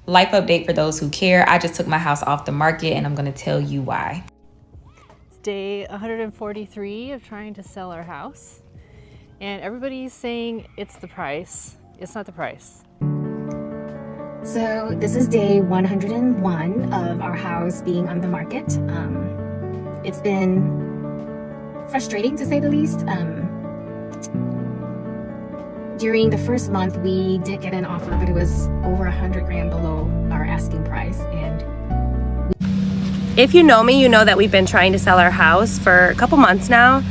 Life update for those who care. I just took my house off the market and I'm going to tell you why. It's day 143 of trying to sell our house. And everybody's saying it's the price. It's not the price. So this is day 101 of our house being on the market. It's been frustrating to say the least. During the first month, we did get an offer, but it was over 100 grand below our asking price. And if you know me, you know that we've been trying to sell our house for a couple months now.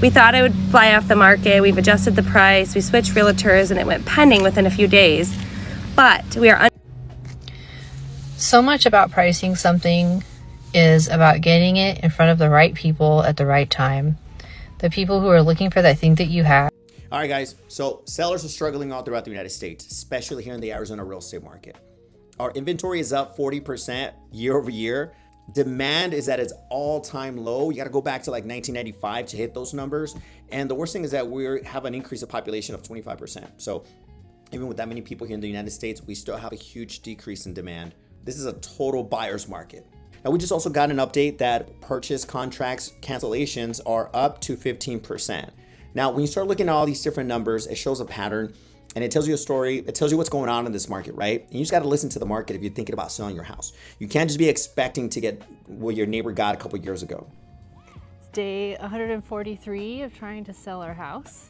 We thought it would fly off the market. We've adjusted the price. We switched realtors and it went pending within a few days. But we are so much about pricing something is about getting it in front of the right people at the right time. The people who are looking for that thing that you have. All right, guys. So sellers are struggling all throughout the United States, especially here in the Arizona real estate market. Our inventory is up 40% year over year. Demand is at its all-time low. You got to go back to like 1995 to hit those numbers. And the worst thing is that we have an increase of population of 25%. So even with that many people here in the United States, we still have a huge decrease in demand. This is a total buyer's market. Now, we just also got an update that purchase contracts cancellations are up to 15%. Now, when you start looking at all these different numbers, it shows a pattern and it tells you a story. It tells you what's going on in this market, right? And you just got to listen to the market if you're thinking about selling your house. You can't just be expecting to get what your neighbor got a couple years ago. It's day 143 of trying to sell our house.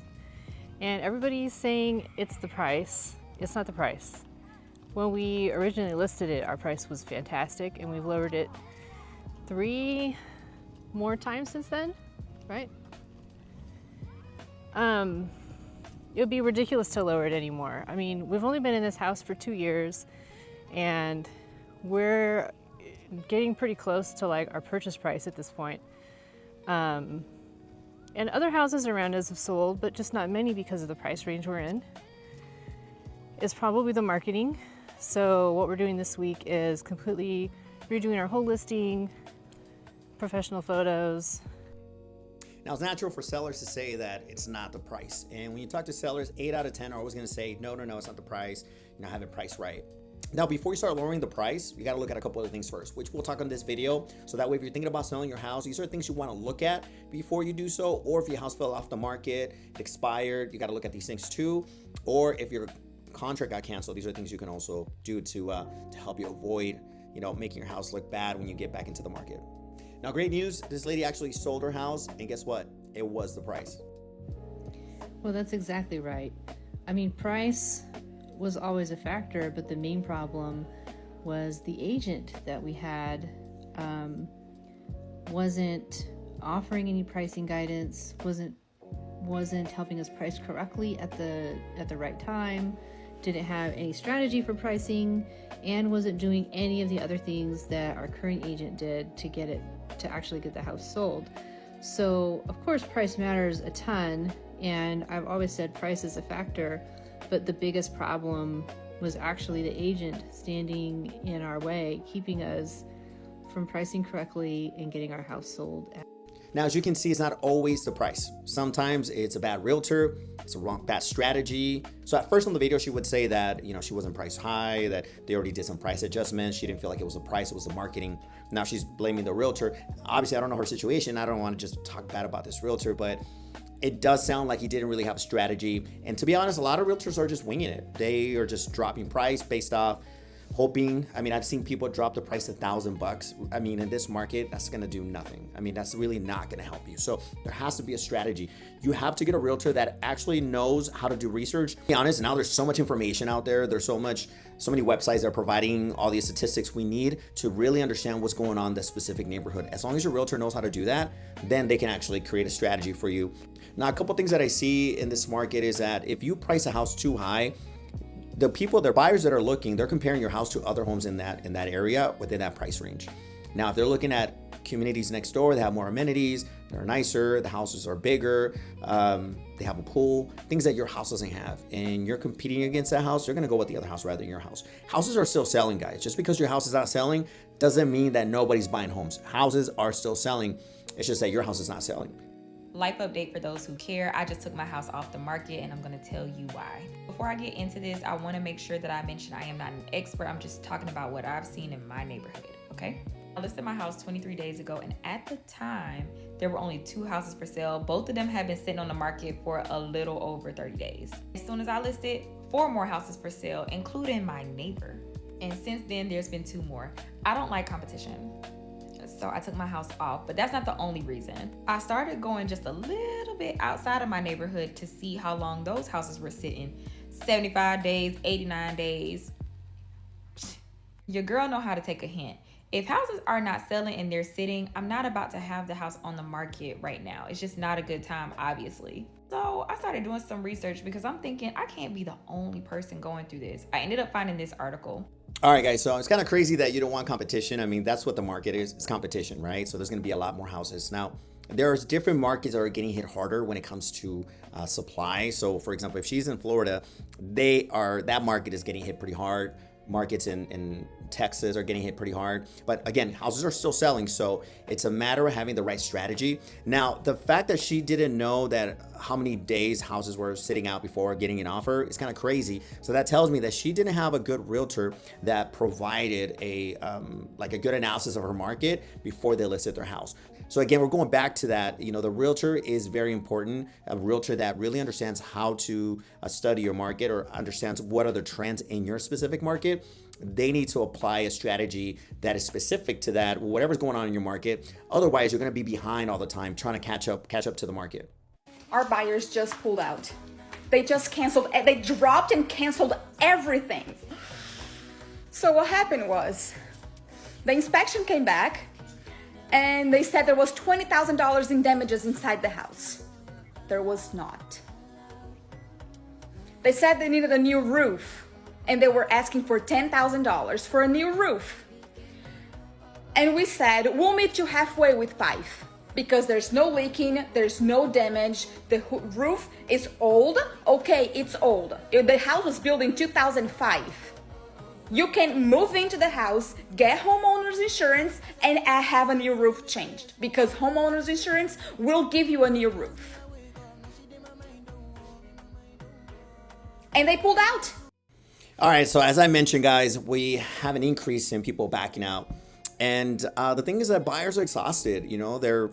And everybody's saying it's the price. It's not the price. When we originally listed it, our price was fantastic and we've lowered it 3 more times since then, right? It would be ridiculous to lower it anymore. I mean, we've only been in this house for 2 years and we're getting pretty close to like our purchase price at this point. And other houses around us have sold, but just not many because of the price range we're in. It's probably the marketing. So what we're doing this week is completely redoing our whole listing, professional photos. Now, it's natural for sellers to say that it's not the price. And when you talk to sellers, 8 out of 10 are always going to say, no, it's not the price. You're not having it priced right. Now, before you start lowering the price, you got to look at a couple other things first, which we'll talk on this video. So that way, if you're thinking about selling your house, these are things you want to look at before you do so. Or if your house fell off the market, it expired, you got to look at these things too. Or if your contract got canceled, these are things you can also do to help you avoid, making your house look bad when you get back into the market. Now, great news, this lady actually sold her house, and guess what? It was the price. Well, that's exactly right. I mean, price was always a factor, but the main problem was the agent that we had wasn't offering any pricing guidance, wasn't helping us price correctly at the right time, didn't have any strategy for pricing, and wasn't doing any of the other things that our current agent did to actually get the house sold. So of course price matters a ton, and I've always said price is a factor, but the biggest problem was actually the agent standing in our way, keeping us from pricing correctly and getting our house sold. Now, as you can see, it's not always the price. Sometimes it's a bad realtor, it's a bad strategy. So at first on the video, she would say that, she wasn't priced high, that they already did some price adjustments. She didn't feel like it was the price, it was the marketing. Now she's blaming the realtor. Obviously, I don't know her situation. I don't want to just talk bad about this realtor, but it does sound like he didn't really have a strategy. And to be honest, a lot of realtors are just winging it. They are just dropping price based off hoping. I mean, I've seen people drop the price $1,000. I mean, in this market, that's going to do nothing. I mean, that's really not going to help you. So there has to be a strategy. You have to get a realtor that actually knows how to do research. To be honest, now there's so much information out there. There's so many websites that are providing all these statistics we need to really understand what's going on in that specific neighborhood. As long as your realtor knows how to do that, then they can actually create a strategy for you. Now, a couple things that I see in this market is that if you price a house too high, the buyers that are looking, they're comparing your house to other homes in that area within that price range. Now, if they're looking at communities next door, they have more amenities, they're nicer, the houses are bigger, they have a pool, things that your house doesn't have, and you're competing against that house, you're gonna go with the other house rather than your house. Houses are still selling, guys. Just because your house is not selling doesn't mean that nobody's buying homes. Houses are still selling. It's just that your house is not selling. Life update for those who care. I just took my house off the market and I'm gonna tell you why. Before I get into this, I wanna make sure that I mention I am not an expert. I'm just talking about what I've seen in my neighborhood, okay? I listed my house 23 days ago, and at the time, there were only 2 houses for sale. Both of them had been sitting on the market for a little over 30 days. As soon as I listed, 4 more houses for sale, including my neighbor. And since then, there's been 2 more. I don't like competition, so I took my house off, but that's not the only reason. I started going just a little bit outside of my neighborhood to see how long those houses were sitting. 75 days, 89 days. Your girl know how to take a hint. If houses are not selling and they're sitting, I'm not about to have the house on the market right now. It's just not a good time, obviously. So I started doing some research because I'm thinking I can't be the only person going through this. I ended up finding this article. All right, guys, so it's kind of crazy that you don't want competition. I mean, that's what the market is. It's competition, right? So there's going to be a lot more houses. Now, there's different markets that are getting hit harder when it comes to supply. So, for example, if she's in Florida, that market is getting hit pretty hard. Markets in Texas are getting hit pretty hard. But again, houses are still selling. So it's a matter of having the right strategy. Now, the fact that she didn't know that how many days houses were sitting out before getting an offer is kind of crazy. So that tells me that she didn't have a good realtor that provided a good analysis of her market before they listed their house. So again, we're going back to that. You know, the realtor is very important. A realtor that really understands how to study your market or understands what are the trends in your specific market. They need to apply a strategy that is specific to that, whatever's going on in your market. Otherwise, you're going to be behind all the time trying to catch up to the market. Our buyers just pulled out. They just canceled. They dropped and canceled everything. So what happened was the inspection came back and they said there was $20,000 in damages inside the house. There was not. They said they needed a new roof and they were asking for $10,000 for a new roof. And we said, we'll meet you halfway with 5 because there's no leaking, there's no damage. The roof is old. Okay, it's old. The house was built in 2005. You can move into the house, get homeowners insurance, and have a new roof changed because homeowners insurance will give you a new roof. And they pulled out. All right, so as I mentioned, guys, we have an increase in people backing out. And the thing is that buyers are exhausted. You know, they're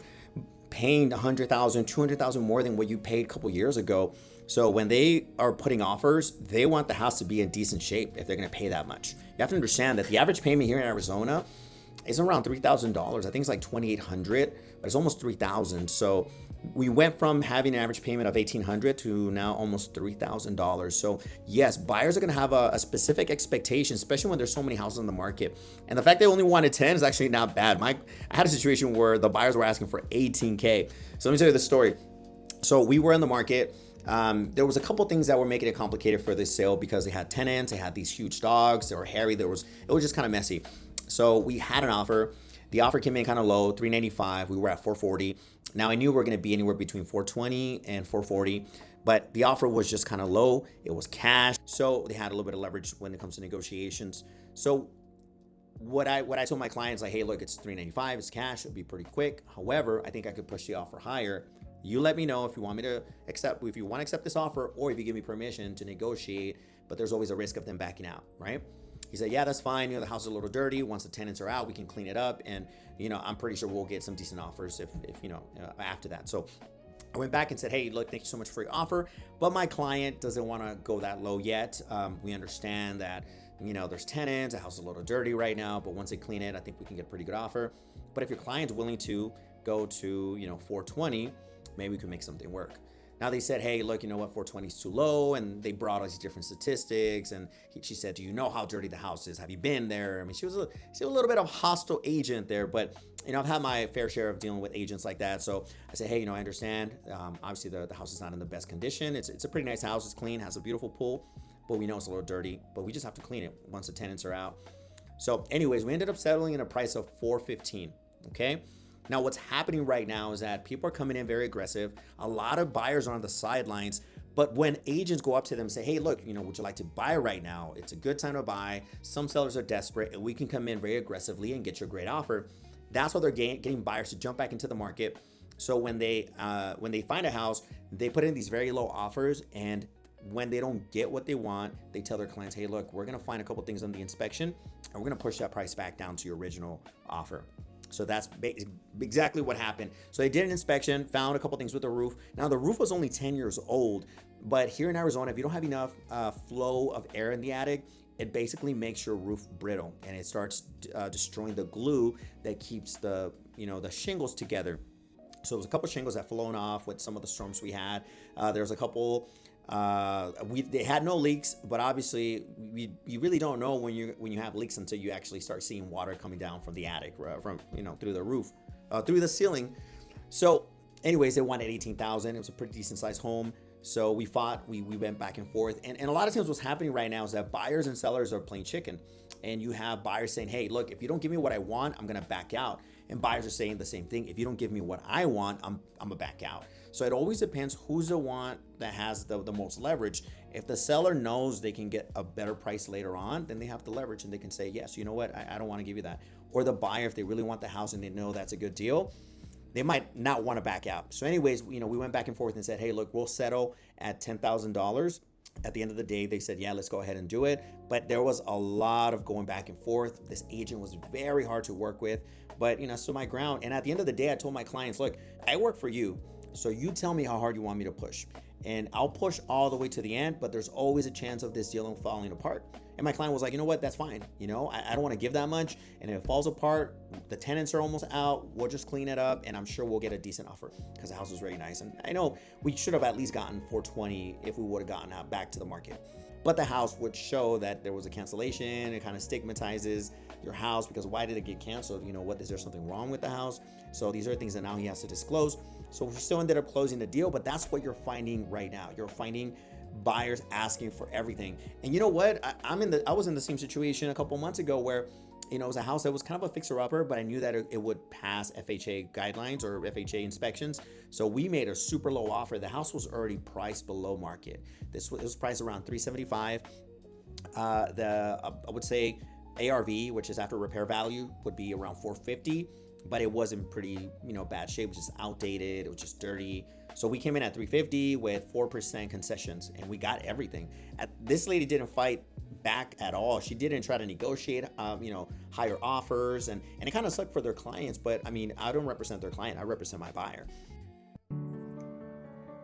paying $100,000, $200,000 more than what you paid a couple years ago. So when they are putting offers, they want the house to be in decent shape if they're going to pay that much. You have to understand that the average payment here in Arizona is around $3,000. I think it's like $2,800, but it's almost $3,000. So we went from having an average payment of $1,800 to now almost $3,000. So yes, buyers are going to have a specific expectation, especially when there's so many houses on the market. And the fact they only wanted 10 is actually not bad. I had a situation where the buyers were asking for $18K. So let me tell you the story. So we were in the market. There was a couple things that were making it complicated for this sale because they had tenants, they had these huge dogs, they were hairy, it was just kind of messy. So we had an offer. The offer came in kind of low, $395. We were at $440. Now I knew we were going to be anywhere between $420 and $440, but the offer was just kind of low. It was cash, so they had a little bit of leverage when it comes to negotiations. So what I told my clients, like, hey, look, it's $395, it's cash, it'll be pretty quick. However, I think I could push the offer higher. You let me know if you want me to accept, if you want to accept this offer, or if you give me permission to negotiate, but there's always a risk of them backing out, right? He said, yeah, that's fine. You know, the house is a little dirty. Once the tenants are out, we can clean it up. And, you know, I'm pretty sure we'll get some decent offers if after that. So I went back and said, hey, look, thank you so much for your offer, but my client doesn't want to go that low yet. We understand that, you know, there's tenants, the house is a little dirty right now, but once they clean it, I think we can get a pretty good offer. But if your client's willing to go to, you know, 420, maybe we can make something work. Now they said, hey, look, you know what, 420 is too low. And they brought all these different statistics. And she said, do you know how dirty the house is? Have you been there? I mean, she was a little bit of a hostile agent there, but, you know, I've had my fair share of dealing with agents like that. So I said, hey, you know, I understand. Obviously the house is not in the best condition. It's a pretty nice house. It's clean, has a beautiful pool, but we know it's a little dirty, but we just have to clean it once the tenants are out. So anyways, we ended up settling in a price of $415. Okay. Now, what's happening right now is that people are coming in very aggressive. A lot of buyers are on the sidelines, but when agents go up to them and say, hey, look, you know, would you like to buy right now? It's a good time to buy. Some sellers are desperate and we can come in very aggressively and get you a great offer. That's why they're getting buyers to jump back into the market. So when they find a house, they put in these very low offers, and when they don't get what they want, they tell their clients, hey, look, we're gonna find a couple things on the inspection, and we're gonna push that price back down to your original offer. So that's exactly what happened. So they did an inspection, found a couple things with the roof. Now the roof was only 10 years old, but here in Arizona, if you don't have enough flow of air in the attic, it basically makes your roof brittle, and it starts destroying the glue that keeps the shingles together. So there was a couple shingles that flown off with some of the storms we had. There was a couple. They had no leaks, but obviously you really don't know when you have leaks until you actually start seeing water coming down from the attic, from through the roof, through the ceiling. So anyways, they wanted $18,000. It was a pretty decent sized home. So we fought, we went back and forth. And a lot of times what's happening right now is that buyers and sellers are playing chicken. And you have buyers saying, hey, look, if you don't give me what I want, I'm gonna back out. And buyers are saying the same thing. If you don't give me what I want, I'm gonna back out. So it always depends who's the one that has the most leverage. If the seller knows they can get a better price later on, then they have the leverage and they can say, yes, you know what, I don't wanna give you that. Or the buyer, if they really want the house and they know that's a good deal, they might not want to back out. So anyways, we went back and forth and said, hey, look, we'll settle at $10,000. At the end of the day, they said, yeah, let's go ahead and do it. But there was a lot of going back and forth. This agent was very hard to work with, but stood my ground. And at the end of the day, I told my clients, look, I work for you. So you tell me how hard you want me to push. And I'll push all the way to the end, but there's always a chance of this deal falling apart. And my client was like, you know what, that's fine. I don't want to give that much. And if it falls apart, the tenants are almost out, we'll just clean it up, and I'm sure we'll get a decent offer because the house was very nice. And I know we should have at least gotten $420 if we would have gotten out back to the market. But the house would show that there was a cancellation. It kind of stigmatizes your house because why did it get canceled? Is there something wrong with the house? So these are things that now he has to disclose. So we still ended up closing the deal, but that's what you're finding right now. You're finding buyers asking for everything. And you know what? I was in the same situation a couple months ago where it was a house that was kind of a fixer-upper, but I knew that it would pass FHA guidelines or FHA inspections. So we made a super low offer. The house was already priced below market. This was priced around $375. I would say ARV, which is after repair value, would be around $450, but it was in pretty bad shape, which is outdated. It was just dirty. So we came in at $350 with 4% concessions, and we got everything. This lady didn't fight back at all. She didn't try to negotiate, higher offers, and it kind of sucked for their clients. But I don't represent their client. I represent my buyer.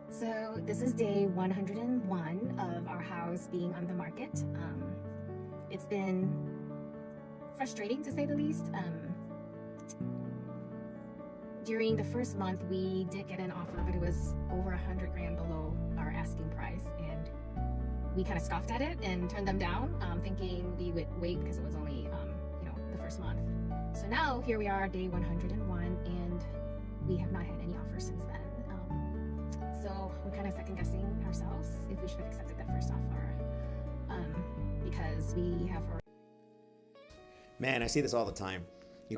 So this is day 101 of our house being on the market. It's been frustrating to say the least. During the first month, we did get an offer, but it was over $100,000 below our asking price, and we kind of scoffed at it and turned them down, thinking we would wait because it was only, the first month. So now here we are, day 101, and we have not had any offers since then. So we're kind of second guessing ourselves if we should have accepted that first offer, because we have. Man, I see this all the time.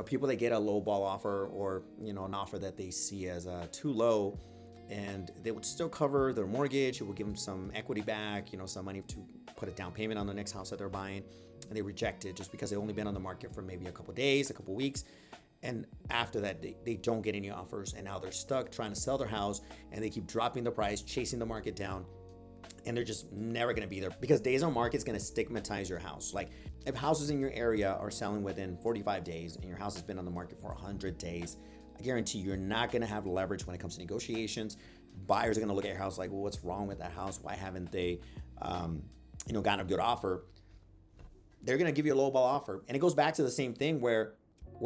People that get a low ball offer or, an offer that they see as too low, and they would still cover their mortgage. It would give them some equity back, some money to put a down payment on the next house that they're buying, and they reject it just because they've only been on the market for maybe a couple days, a couple weeks. And after that, they don't get any offers, and now they're stuck trying to sell their house, and they keep dropping the price, chasing the market down, and they're just never going to be there because days on market is going to stigmatize your house. Like if houses in your area are selling within 45 days and your house has been on the market for 100 days, I guarantee you're not going to have leverage when it comes to negotiations. Buyers are going to look at your house like, well, what's wrong with that house? Why haven't they, gotten a good offer? They're going to give you a low ball offer. And it goes back to the same thing where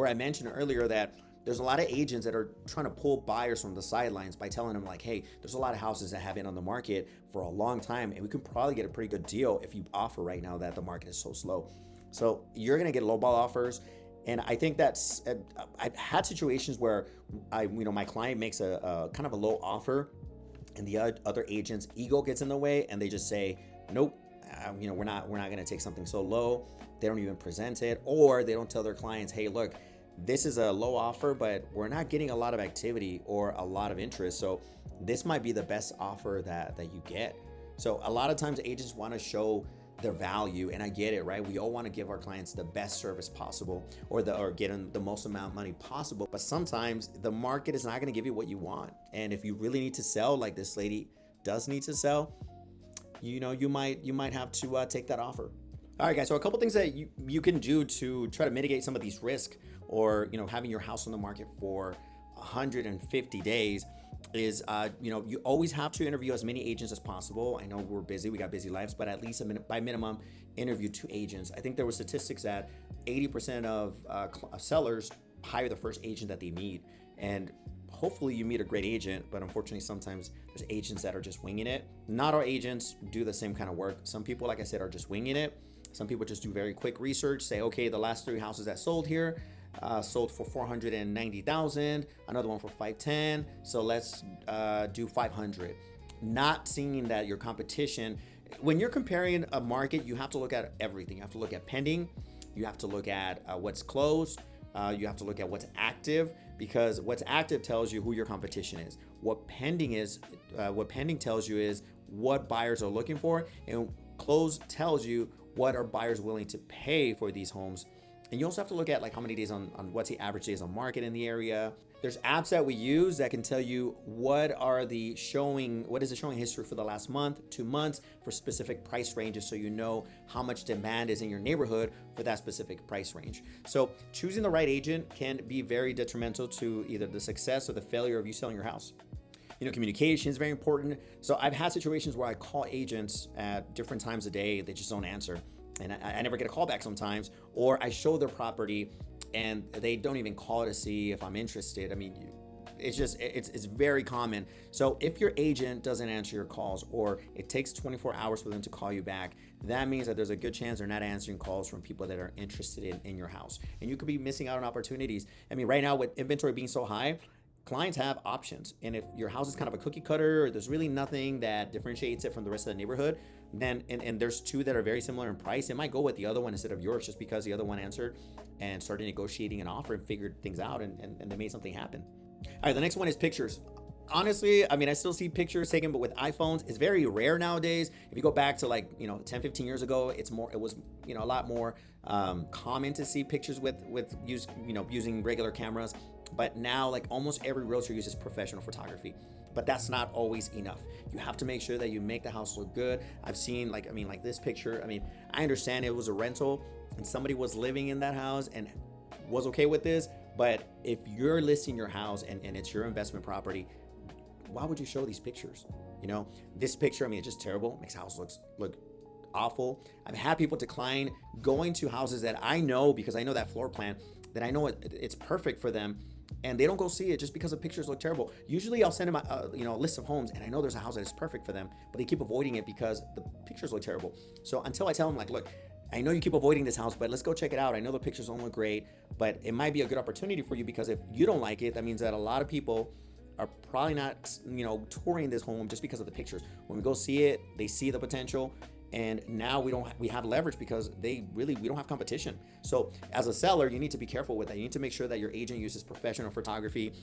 I mentioned earlier that there's a lot of agents that are trying to pull buyers from the sidelines by telling them like, hey, there's a lot of houses that have been on the market for a long time, and we can probably get a pretty good deal if you offer right now that the market is so slow. So you're going to get low ball offers. And I think that's, I've had situations where my client makes a kind of a low offer, and the other agent's ego gets in the way, and they just say, nope, we're not going to take something so low. They don't even present it, or they don't tell their clients, hey, look, this is a low offer, but we're not getting a lot of activity or a lot of interest. So this might be the best offer that you get. So a lot of times agents want to show their value. And I get it, right? We all want to give our clients the best service possible, or get them the most amount of money possible. But sometimes the market is not going to give you what you want. And if you really need to sell, like this lady does need to sell, you might have to take that offer. All right, guys. So a couple things that you can do to try to mitigate some of these risks, or having your house on the market for 150 days is, you always have to interview as many agents as possible. I know we're busy, we got busy lives, but at least by minimum, interview 2 agents. I think there were statistics that 80% of sellers hire the first agent that they meet. And hopefully you meet a great agent, but unfortunately sometimes there's agents that are just winging it. Not all agents do the same kind of work. Some people, like I said, are just winging it. Some people just do very quick research, say, okay, the last 3 houses that sold here sold for $490,000, another one for $510, so let's do $500. Not seeing that your competition, when you're comparing a market, you have to look at everything. You have to look at pending, you have to look at what's closed, you have to look at what's active, because what's active tells you who your competition is. What pending tells you is what buyers are looking for, and closed tells you what are buyers willing to pay for these homes. And you also have to look at like how many days on what's the average days on market in the area. There's apps that we use that can tell you what is the showing history for the last month, 2 months, for specific price ranges, so you know how much demand is in your neighborhood for that specific price range. So choosing the right agent can be very detrimental to either the success or the failure of you selling your house. Communication is very important. So I've had situations where I call agents at different times of day, they just don't answer. And I never get a call back sometimes, or I show their property and they don't even call to see if I'm interested. I mean, it's very common. So if your agent doesn't answer your calls, or it takes 24 hours for them to call you back, that means that there's a good chance they're not answering calls from people that are interested in your house. And you could be missing out on opportunities. I mean, right now with inventory being so high, clients have options. And if your house is kind of a cookie cutter, or there's really nothing that differentiates it from the rest of the neighborhood, then and there's 2 that are very similar in price, it might go with the other one instead of yours, just because the other one answered and started negotiating an offer and figured things out, and they made something happen. All right, the next one is pictures. Honestly, I mean, I still see pictures taken, but with iPhones, it's very rare nowadays. If you go back to 10, 15 years ago, it was a lot more common to see pictures using regular cameras. But now, almost every realtor uses professional photography. But that's not always enough. You have to make sure that you make the house look good. I've seen, like this picture. I mean, I understand it was a rental and somebody was living in that house and was okay with this. But if you're listing your house and it's your investment property, why would you show these pictures? This picture, I mean, it's just terrible. It makes the house look awful. I've had people decline going to houses that I know, because I know that floor plan, that I know it's perfect for them, and they don't go see it just because the pictures look terrible. Usually I'll send them a list of homes, and I know there's a house that is perfect for them, but they keep avoiding it because the pictures look terrible. So until I tell them, look, I know you keep avoiding this house, but let's go check it out. I know the pictures don't look great, but it might be a good opportunity for you, because if you don't like it, that means that a lot of people are probably not, touring this home just because of the pictures. When we go see it, they see the potential, and now we have leverage because we don't have competition. So as a seller, you need to be careful with that. You need to make sure that your agent uses professional photography,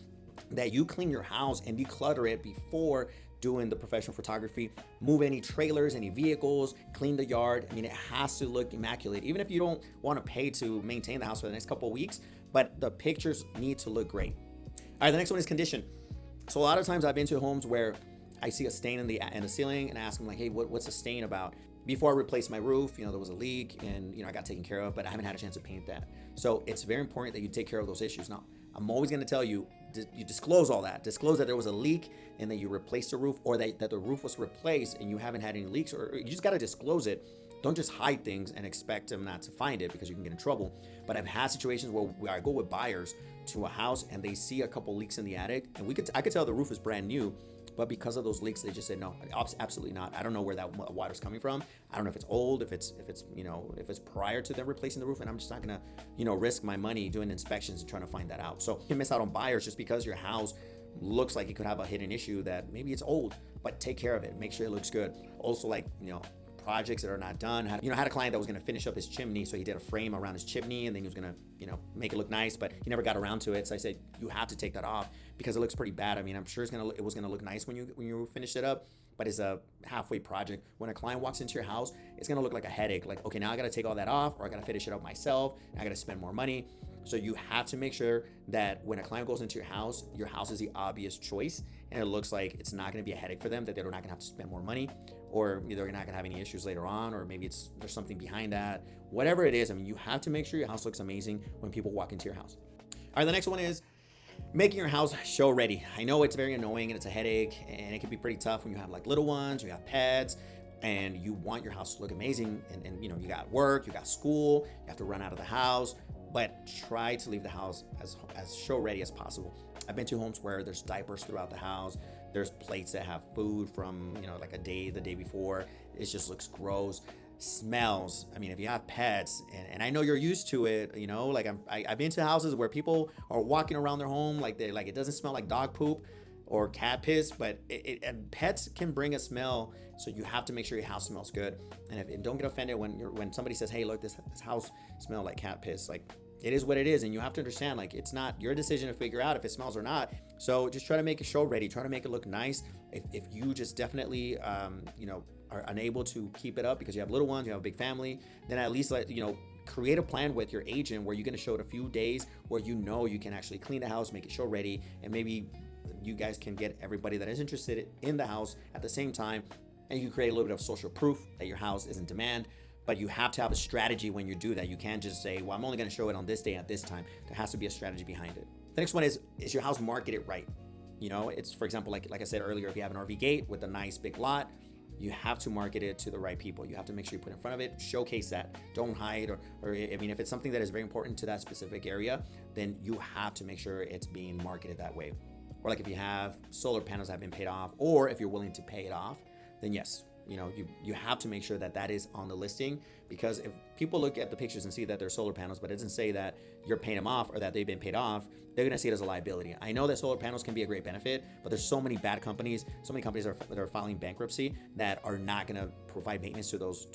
that you clean your house and declutter it before doing the professional photography. Move any trailers, any vehicles, clean the yard. I mean, it has to look immaculate, even if you don't want to pay to maintain the house for the next couple of weeks, but the pictures need to look great. All right, the next one is condition. So a lot of times I've been to homes where I see a stain in the ceiling, and I ask them, hey, what's the stain about? Before I replaced my roof, there was a leak, and I got taken care of, but I haven't had a chance to paint that. So it's very important that you take care of those issues. Now, I'm always going to tell you, you disclose all that. Disclose that there was a leak and that you replaced the roof, or that the roof was replaced and you haven't had any leaks, or you just got to disclose it. Don't just hide things and expect them not to find it, because you can get in trouble. But I've had situations where I go with buyers to a house and they see a couple leaks in the attic, and I could tell the roof is brand new, but because of those leaks, they just said no, absolutely not. I don't know where that water's coming from. I don't know if it's old, if it's prior to them replacing the roof, and I'm just not gonna risk my money doing inspections and trying to find that out. So you can miss out on buyers just because your house looks like it could have a hidden issue that maybe it's old, but take care of it. Make sure it looks good. Also, projects that are not done. I had a client that was going to finish up his chimney, so he did a frame around his chimney, and then he was going to, make it look nice, but he never got around to it. So I said, you have to take that off because it looks pretty bad. I mean, I'm sure it was going to look nice when you finished it up, but it's a halfway project. When a client walks into your house, it's gonna look like a headache. Like, okay, now I gotta take all that off, or I gotta finish it up myself, and I gotta spend more money. So you have to make sure that when a client goes into your house is the obvious choice, and it looks like it's not gonna be a headache for them, that they're not gonna have to spend more money, or they're not gonna have any issues later on, or maybe there's something behind that. Whatever it is, I mean, you have to make sure your house looks amazing when people walk into your house. All right, the next one is making your house show ready. I know it's very annoying and it's a headache, and it can be pretty tough when you have like little ones, you have pets, and you want your house to look amazing, and you know, you got work, you got school, you have to run out of the house, but try to leave the house as show ready as possible. I've been to homes where there's diapers throughout the house, there's plates that have food from, you know, like the day before. It just looks gross. Smells. I mean, if you have pets, and I know you're used to it, you know, like I've been to houses where people are walking around their home like it doesn't smell like dog poop or cat piss, but and pets can bring a smell, so you have to make sure your house smells good. And don't get offended when somebody says, hey, look, this house smells like cat piss. Like, it is what it is, and you have to understand, like, it's not your decision to figure out if it smells or not. So just try to make it show ready, try to make it look nice. If you just definitely you know, are unable to keep it up because you have little ones, you have a big family, then at least, like, you know, create a plan with your agent where you're going to show it a few days where you know you can actually clean the house, make it show ready, and maybe you guys can get everybody that is interested in the house at the same time, and you create a little bit of social proof that your house is in demand. But you have to have a strategy when you do that. You can't just say, well, I'm only going to show it on this day at this time. There has to be a strategy behind it. The next one is your house marketed right? You know, it's, for example, like I said earlier, if you have an RV gate with a nice big lot, you have to market it to the right people. You have to make sure you put in front of it, showcase that, don't hide, or I mean, if it's something that is very important to that specific area, then you have to make sure it's being marketed that way. Or like if you have solar panels that have been paid off, or if you're willing to pay it off, then yes, you know, you have to make sure that is on the listing, because if people look at the pictures and see that they're solar panels, but it doesn't say that you're paying them off or that they've been paid off, they're gonna see it as a liability. I know that solar panels can be a great benefit, but there's so many bad companies, so many companies that are filing bankruptcy that are not gonna provide maintenance to those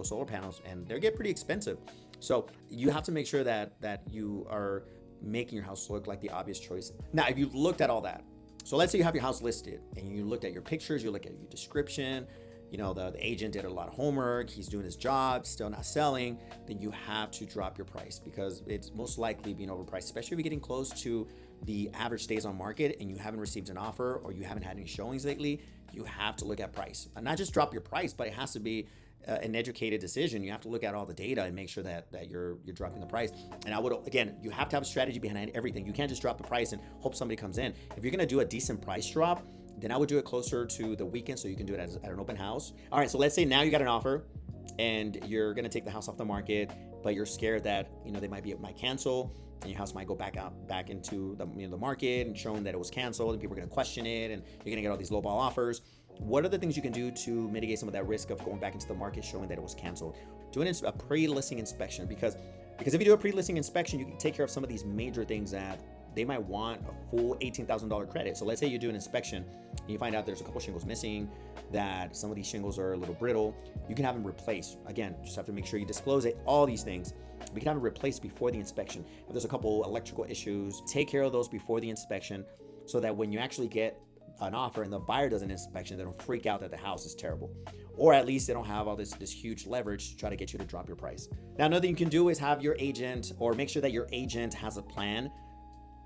solar panels, and they get pretty expensive. So you have to make sure that you are making your house look like the obvious choice. Now, if you've looked at all that, so let's say you have your house listed and you looked at your pictures, you look at your description, you know, the agent did a lot of homework, he's doing his job, still not selling, then you have to drop your price, because it's most likely being overpriced, especially if you're getting close to the average days on market and you haven't received an offer or you haven't had any showings lately. You have to look at price, and not just drop your price, but it has to be an educated decision. You have to look at all the data and make sure that you're dropping the price. And I would, again, you have to have a strategy behind everything. You can't just drop the price and hope somebody comes in. If you're gonna do a decent price drop, then I would do it closer to the weekend, so you can do it at an open house. All right, so let's say now you got an offer and you're gonna take the house off the market, but you're scared that, you know, they might cancel, and your house might go back into the, you know, the market and showing that it was canceled, and people are gonna question it, and you're gonna get all these lowball offers. What are the things you can do to mitigate some of that risk of going back into the market showing that it was canceled? Doing a pre-listing inspection, because if you do a pre-listing inspection, you can take care of some of these major things that they might want a full $18,000 credit. So let's say you do an inspection and you find out there's a couple shingles missing, that some of these shingles are a little brittle. You can have them replaced. Again, just have to make sure you disclose it, all these things. We can have them replaced before the inspection. If there's a couple electrical issues, take care of those before the inspection, so that when you actually get an offer and the buyer does an inspection, they don't freak out that the house is terrible. Or at least they don't have all this huge leverage to try to get you to drop your price. Now, another thing you can do is have your agent, or make sure that your agent has a plan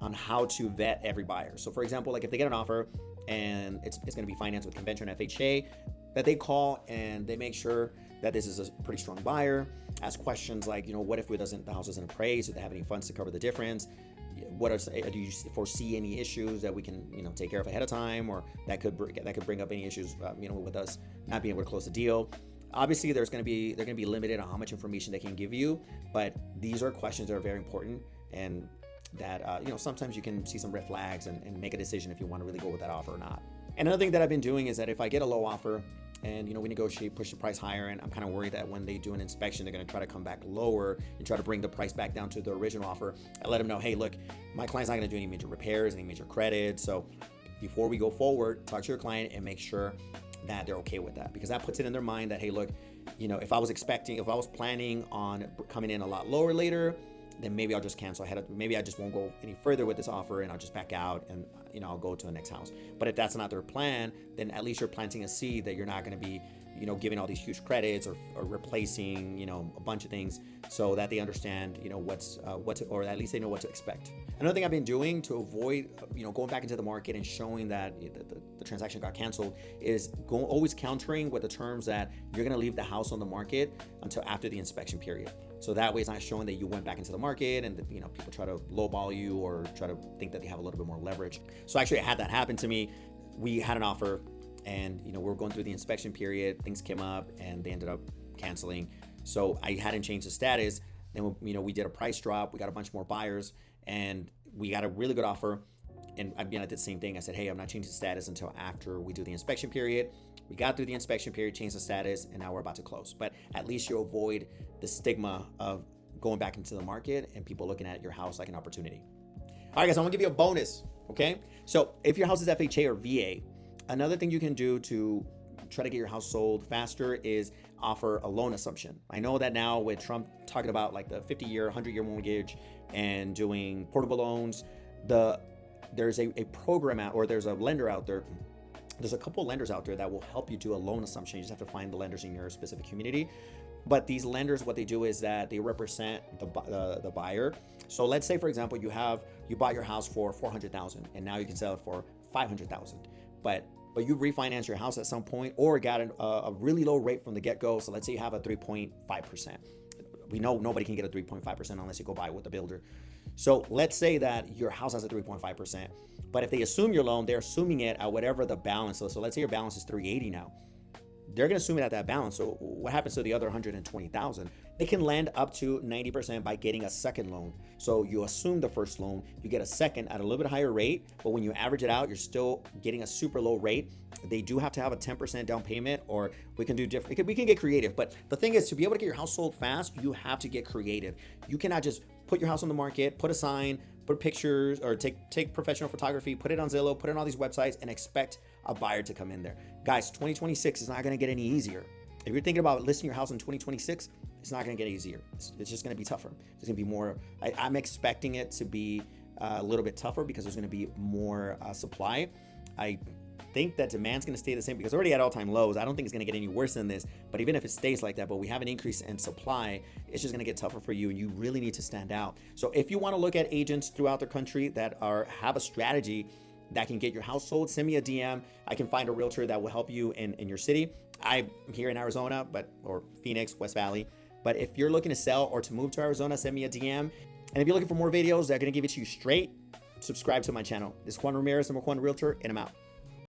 on how to vet every buyer. So for example, like if they get an offer and it's going to be financed with conventional FHA, that they call and they make sure that this is a pretty strong buyer. Ask questions like, you know, what if the house isn't appraised? Do they have any funds to cover the difference? Do you foresee any issues that we can, you know, take care of ahead of time, or that could bring up any issues, you know, with us not being able to close the deal? Obviously, they're going to be limited on how much information they can give you, but these are questions that are very important, and that, you know, sometimes you can see some red flags and make a decision if you want to really go with that offer or not. And another thing that I've been doing is that if I get a low offer and, you know, we negotiate, push the price higher, and I'm kind of worried that when they do an inspection, they're going to try to come back lower and try to bring the price back down to the original offer, I let them know, hey, look, my client's not going to do any major repairs, any major credit. So before we go forward, talk to your client and make sure that they're okay with that, because that puts it in their mind that, hey, look, you know, if I was planning on coming in a lot lower later, then maybe I'll just cancel ahead of, maybe I just won't go any further with this offer and I'll just back out and, you know, I'll go to the next house. But if that's not their plan, then at least you're planting a seed that you're not going to be, you know, giving all these huge credits or replacing, you know, a bunch of things, so that they understand, you know, what to, or at least they know what to expect. Another thing I've been doing to avoid, you know, going back into the market and showing that the transaction got canceled is always countering with the terms that you're going to leave the house on the market until after the inspection period. So that way it's not showing that you went back into the market and, you know, people try to lowball you or try to think that they have a little bit more leverage. So actually I had that happen to me. We had an offer and, you know, we were going through the inspection period, things came up and they ended up canceling. So I hadn't changed the status. Then, you know, we did a price drop, we got a bunch more buyers and we got a really good offer. And I did the same thing. I said, hey, I'm not changing the status until after we do the inspection period. We got through the inspection period, changed the status, and now we're about to close. But at least you avoid the stigma of going back into the market and people looking at your house like an opportunity. All right, guys, I'm gonna give you a bonus, okay? So if your house is FHA or VA, another thing you can do to try to get your house sold faster is offer a loan assumption. I know that now with Trump talking about like the 50-year, 100-year mortgage and doing portable loans, there's a program out, or there's a lender out there. There's a couple lenders out there that will help you do a loan assumption. You just have to find the lenders in your specific community. But these lenders, what they do is that they represent the buyer. So let's say, for example, you bought your house for $400,000 and now you can sell it for $500,000. But you refinance your house at some point or got a really low rate from the get-go. So let's say you have a 3.5%. We know nobody can get a 3.5% unless you go buy it with a builder. So let's say that your house has a 3.5%, but if they assume your loan, they're assuming it at whatever the balance is. So let's say your balance is 380 now. They're going to assume it at that balance. So what happens to the other 120,000? They can lend up to 90% by getting a second loan. So you assume the first loan, you get a second at a little bit higher rate, but when you average it out, you're still getting a super low rate. They do have to have a 10% down payment, or we can do different. We can get creative. But the thing is, to be able to get your house sold fast, you have to get creative. You cannot just put your house on the market, put a sign, put pictures, or take professional photography, put it on Zillow, put it on all these websites, and expect a buyer to come in there. Guys, 2026 is not going to get any easier. If you're thinking about listing your house in 2026, it's not going to get easier. It's just going to be tougher. It's going to be more. I'm expecting it to be a little bit tougher because there's going to be more supply. I think that demand's going to stay the same because we're already at all-time lows. I don't think it's going to get any worse than this. But even if it stays like that, but we have an increase in supply, it's just going to get tougher for you, and you really need to stand out. So if you want to look at agents throughout the country that have a strategy that can get your house sold, send me a DM. I can find a realtor that will help you in your city. I'm here in Arizona, or Phoenix, West Valley. But if you're looking to sell or to move to Arizona, send me a DM. And if you're looking for more videos that are going to give it to you straight, subscribe to my channel. This is Juan Ramirez, I'm a Juan Realtor, and I'm out.